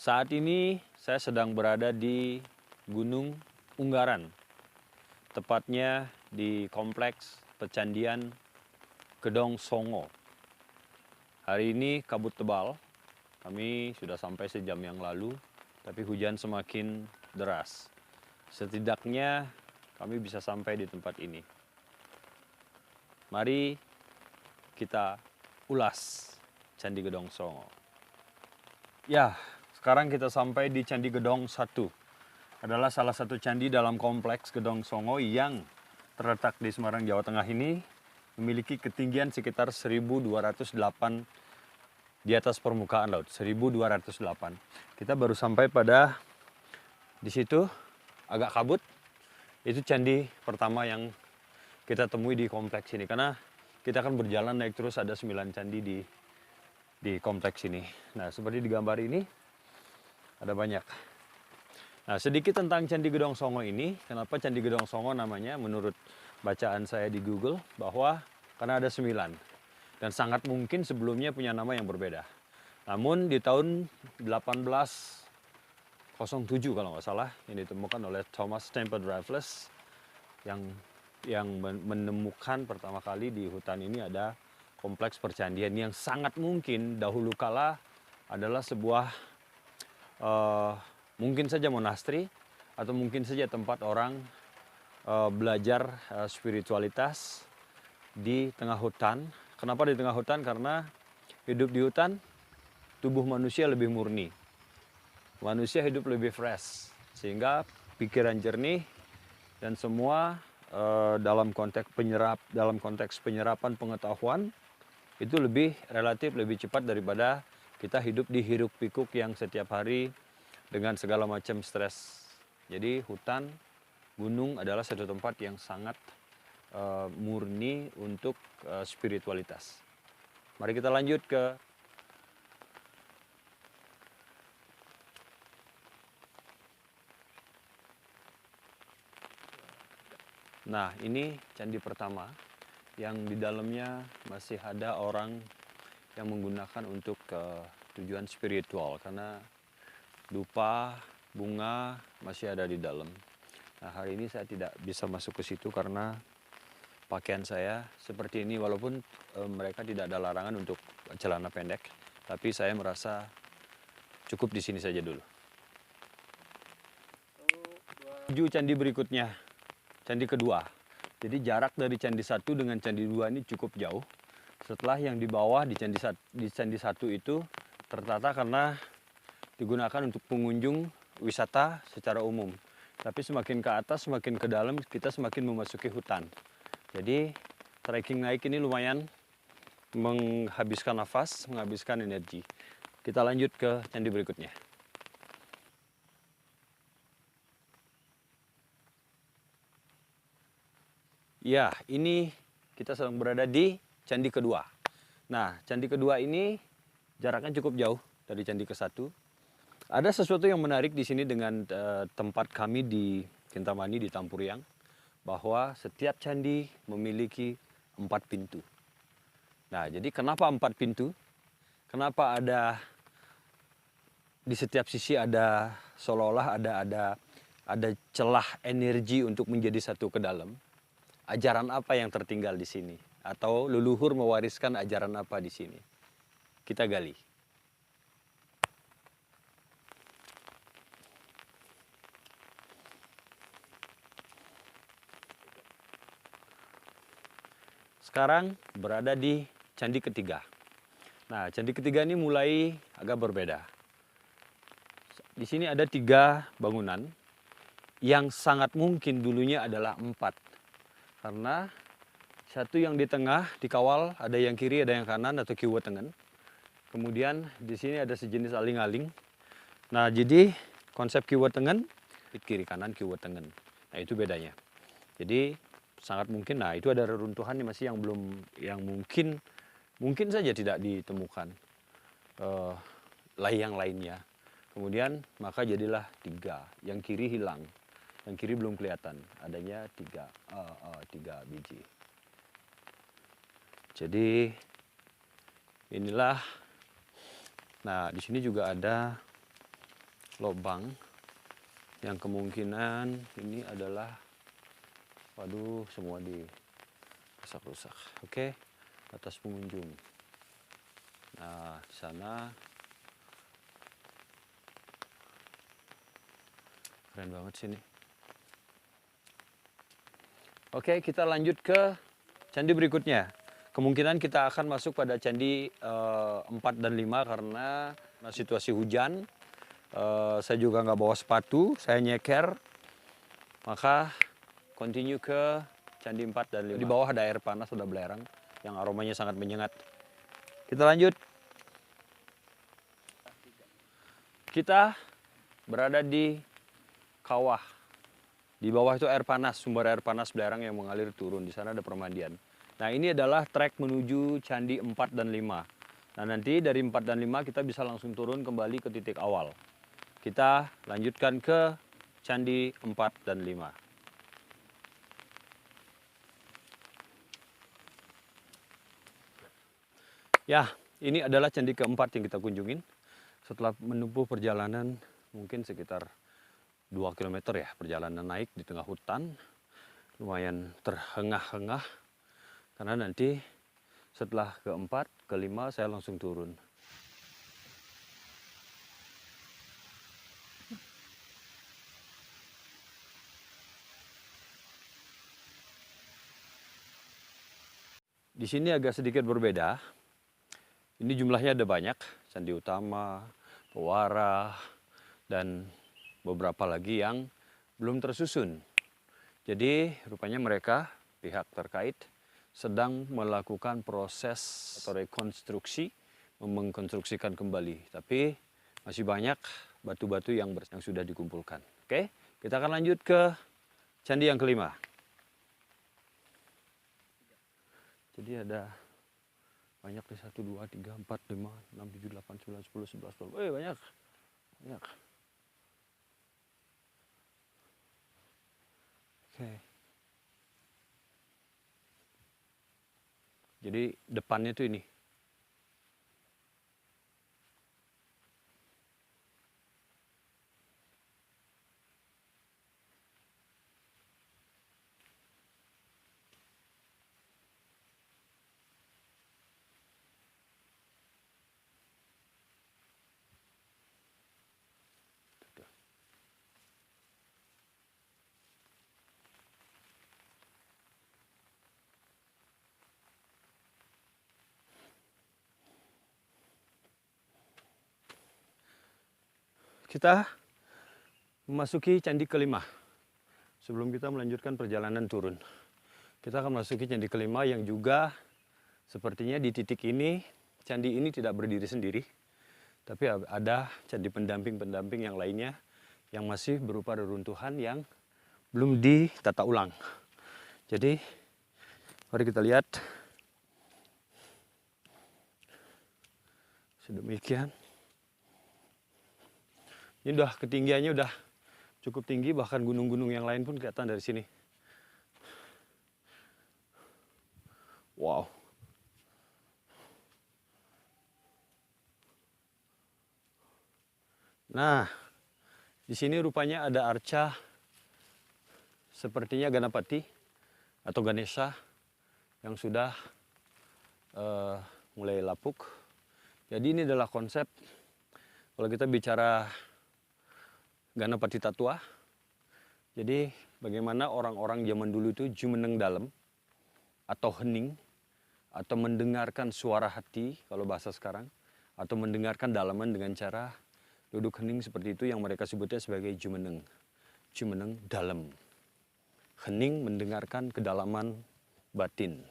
Saat ini saya sedang berada di Gunung Unggaran, tepatnya di Kompleks Pecandian Gedong Songo. Hari ini kabut tebal, kami sudah sampai sejam yang lalu, tapi hujan semakin deras. Setidaknya kami bisa sampai di tempat ini. Mari kita ulas Candi Gedong Songo. Ya, sekarang kita sampai di Candi Gedong 1. Adalah salah satu candi dalam kompleks Gedong Songo yang terletak di Semarang, Jawa Tengah ini, memiliki ketinggian sekitar 1208 di atas permukaan laut, 1208. Kita baru sampai pada di situ, agak kabut. Itu candi pertama yang kita temui di kompleks ini, karena kita akan berjalan naik terus, ada 9 candi di kompleks ini. Nah, seperti di gambar ini, ada banyak. Nah, sedikit tentang Candi Gedong Songo ini. Kenapa Candi Gedong Songo namanya? Menurut bacaan saya di Google, bahwa karena ada 9. Dan sangat mungkin sebelumnya punya nama yang berbeda. Namun di tahun 1807 kalau nggak salah, yang ditemukan oleh Thomas Temple Raffles, yang menemukan pertama kali di hutan ini ada kompleks percandian yang sangat mungkin dahulu kala adalah sebuah mungkin saja monastri atau mungkin saja tempat orang belajar spiritualitas di tengah hutan. Kenapa di tengah hutan? Karena hidup di hutan tubuh manusia lebih murni. Manusia hidup lebih fresh sehingga pikiran jernih dan semua dalam konteks penyerapan pengetahuan itu relatif lebih cepat daripada kita hidup di hiruk pikuk yang setiap hari dengan segala macam stres. Jadi hutan, gunung adalah satu tempat yang sangat murni untuk spiritualitas. Mari kita lanjut ke nah, ini candi pertama yang di dalamnya masih ada orang yang menggunakan untuk tujuan spiritual, karena dupa, bunga masih ada di dalam. Nah, hari ini saya tidak bisa masuk ke situ karena pakaian saya seperti ini, walaupun mereka tidak ada larangan untuk celana pendek, tapi saya merasa cukup di sini saja dulu. Menuju candi berikutnya, candi kedua. Jadi jarak dari candi 1 dengan candi 2 ini cukup jauh. Setelah yang di bawah di candi 1 itu tertata karena digunakan untuk pengunjung wisata secara umum. Tapi semakin ke atas, semakin ke dalam, kita semakin memasuki hutan. Jadi trekking naik ini lumayan menghabiskan nafas, menghabiskan energi. Kita lanjut ke candi berikutnya. Ya, ini kita sedang berada di candi kedua. Nah, candi kedua ini jaraknya cukup jauh dari candi ke-1. Ada sesuatu yang menarik di sini dengan tempat kami di Kintamani di Tampuriang, bahwa setiap candi memiliki 4 pintu. Nah, jadi kenapa 4 pintu? Kenapa ada di setiap sisi ada seolah-olah ada celah energi untuk menjadi satu ke dalam? Ajaran apa yang tertinggal di sini? Atau leluhur mewariskan ajaran apa di sini? Kita gali. Sekarang berada di candi ketiga. Nah, candi ketiga ini mulai agak berbeda. Di sini ada 3 bangunan yang sangat mungkin dulunya adalah 4. Karena satu yang di tengah dikawal, ada yang kiri, ada yang kanan atau kiwa tengen. Kemudian di sini ada sejenis aling-aling. Nah, jadi konsep kiwa tengen, kiri kanan kiwa tengen. Nah, itu bedanya. Jadi sangat mungkin, nah itu ada reruntuhan masih yang mungkin saja tidak ditemukan yang lainnya. Kemudian maka jadilah 3, yang kiri hilang, yang kiri belum kelihatan, adanya 3 biji. Jadi inilah, nah di sini juga ada lubang yang kemungkinan ini adalah, waduh, semua dirusak-rusak. Oke, atas pengunjung. Nah, di sana keren banget sini. Oke, kita lanjut ke candi berikutnya. Kemungkinan kita akan masuk pada candi 4 dan 5 karena situasi hujan. Saya juga nggak bawa sepatu, saya nyeker. Maka continue ke candi 4 dan 5. Di bawah ada air panas, ada belerang yang aromanya sangat menyengat. Kita lanjut. Kita berada di kawah. Di bawah itu air panas, sumber air panas belerang yang mengalir turun. Di sana ada permandian. Nah, ini adalah trek menuju candi 4 dan 5. Nah, nanti dari 4 dan 5 kita bisa langsung turun kembali ke titik awal. Kita lanjutkan ke candi 4 dan 5. Ya, ini adalah candi keempat yang kita kunjungin. Setelah menempuh perjalanan mungkin sekitar 2 km ya, perjalanan naik di tengah hutan. Lumayan terhengah-hengah. Karena nanti setelah keempat, kelima saya langsung turun. Di sini agak sedikit berbeda. Ini jumlahnya ada banyak, candi utama, pewara, dan beberapa lagi yang belum tersusun. Jadi rupanya mereka, pihak terkait, sedang melakukan proses atau rekonstruksi, mengkonstruksikan kembali. Tapi masih banyak batu-batu yang sudah dikumpulkan. Oke, kita akan lanjut ke candi yang kelima. Jadi ada banyak nih, 1, 2, 3, 4, 5, 6, 7, 8, 9, 10, 11, 12. Banyak. Banyak. Oke. Jadi depannya tuh ini. Kita memasuki candi kelima. Sebelum kita melanjutkan perjalanan turun, kita akan memasuki candi kelima yang juga sepertinya di titik ini, candi ini tidak berdiri sendiri, tapi ada candi pendamping-pendamping yang lainnya yang masih berupa reruntuhan yang belum ditata ulang. Jadi mari kita lihat. Sedemikian. Ini udah ketinggiannya udah cukup tinggi, bahkan gunung-gunung yang lain pun kelihatan dari sini. Wow. Nah, di sini rupanya ada arca sepertinya Ganapati atau Ganesha yang sudah mulai lapuk. Jadi ini adalah konsep, kalau kita bicara Ganapati Tatua, jadi bagaimana orang-orang zaman dulu itu jumeneng dalam atau hening, atau mendengarkan suara hati kalau bahasa sekarang, atau mendengarkan dalaman dengan cara duduk hening seperti itu yang mereka sebutnya sebagai jumeneng. Jumeneng dalam. Hening mendengarkan kedalaman batin.